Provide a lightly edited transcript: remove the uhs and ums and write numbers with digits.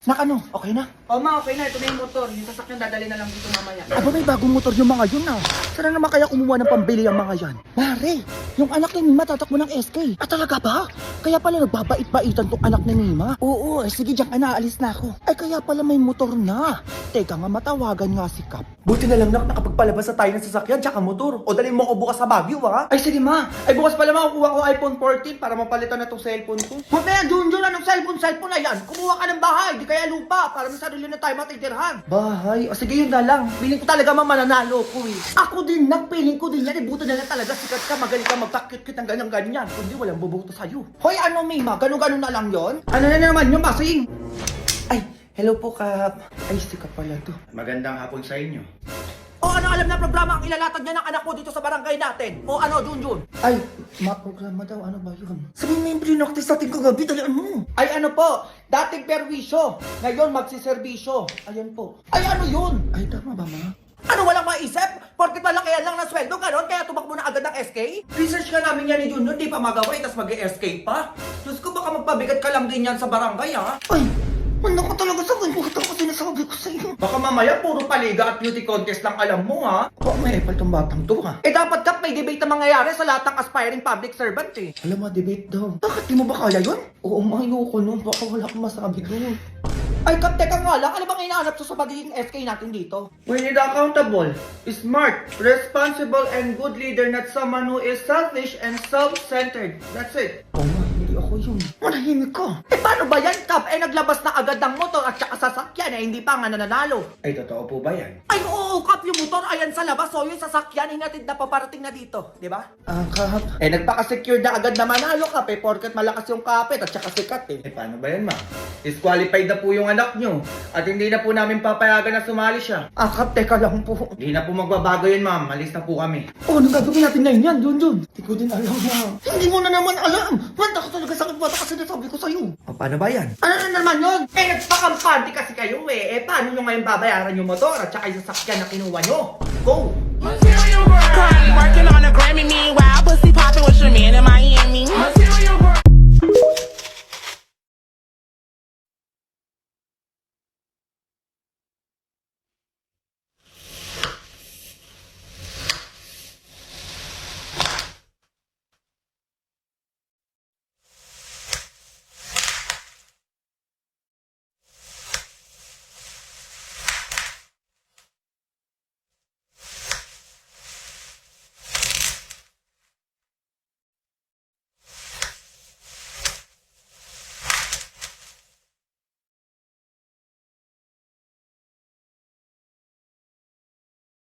Nak ano, okay na? O ma, okay na. Ito na yung motor. Yung sasakyan dadali na lang dito mamaya. Aba may bagong motor yung mga yun Sana naman kaya kumuha ng pambili ang mga yan. Mare, yung anak ni Nima tatakbo ng SK. Ah talaga ba? Kaya pala nagbabait-baitan tong anak ni Nima? Oo, sige diyan ka na, alis na ako. Ay kaya pala may motor na. Teka nga, matawagan nga si Kap. Buti na lang nakapagpalabas na tayo ng sasakyan tsaka motor. O dalhin mo ako bukas sa Baguio ha. Ay sige ma. Ay bukas pala makukuha ko iPhone 14 para mapalitan na tong cellphone ko. Huwag na yan, Junjun. Anong cellphone na yan? Kumuha ka ng bahay. Di kaya lupa para may sarili na tayo matitirhan. Bahay? O sige yun na lang. Feeling ko talaga mananalo ko eh. Ako din, nagpiling ko din yan. Buto na lang talaga sikat ka, magaling ka magpakit-kit ng ganyan-ganyan. Kundi walang boboto sa'yo. Hoy, ano Mima? Ganun-ganun na lang yon? Ano na naman yung basing? Ay, hello po Kap. Ay, si Kap pala to. Magandang hapon sa inyo. O ano alam na programa ang ilalatag niya ng anak mo dito sa barangay natin? O ano, Junjun? Ay, programa daw. Ano ba yun? Sabihin mo yung pinaktis natin kagabi. Dalian mo. Ay ano po, dating perwisyo, ngayon magsiservisyo. Ayan po. Ay ano yun? Ay, tama ba ma? Ano walang maisip? Porkit malakihan lang ng sweldo, ganon? Kaya tumakbo na agad ng SK? Research ka namin yan ni Junjun, di pa magawa, tapos mag-SK pa? Diyos ko, baka magpabigat ka lang din yan sa barangay, ha? Ay, ano ko talaga sa akin? Bakit ako sinasabi ko sa'yo? Baka mamaya puro paliga at beauty contest lang alam mo, ha? Baka may epal tong batang to ha. Eh dapat Kap, may debate na mangyayari sa lahat ng aspiring public servant, eh. Alam mo, debate daw. Bakit di mo ba kaya yun? Oo, ayoko nun. Baka wala akong masabi doon. Ay Kap, teka nga lang, ano bang inaanap sa pagiging SK natin dito? We need accountable, smart, responsible, and good leader, not someone who is selfish and self-centered. That's it. Oo nga, hindi ako yun. Manahimik ka. Eh paano ba yan, Kap? Eh naglabas na agad ng motor at saka sasakyan, eh hindi pa nga nananalo. Ay, totoo po ba yan? Ay oo, Kap, yung motor ayan sa labas, so yung sasakyan hinatid na paparating na dito, di ba? Kap. Eh nagpaka-secure na agad na manalo, Kap, eh porket malakas yung kapit at saka sikat, eh. Eh, paano ba yan, ma'am? Disqualified na po yung anak nyo. At hindi na po namin papayagan na sumali siya. Kap, teka lang po. Hindi na po magbabago yun, ma'am. Malis na po kami. Oh, anong gagawin natin ngayon yan, Junjun? Hindi ko din alam na. Hindi mo na naman alam. Manda ko talaga sa bata kasi nasabi ko sa'yo. O, paano ba yan? Ano na naman yun? Eh nagpakampante kasi kayo, eh. Eh paano nyo ngayon babayaran yung motor at saka yung sasakyan na kinuha nyo? Go! Currently working on a Grammy, meanwhile, pussy poppin' with your man in Miami.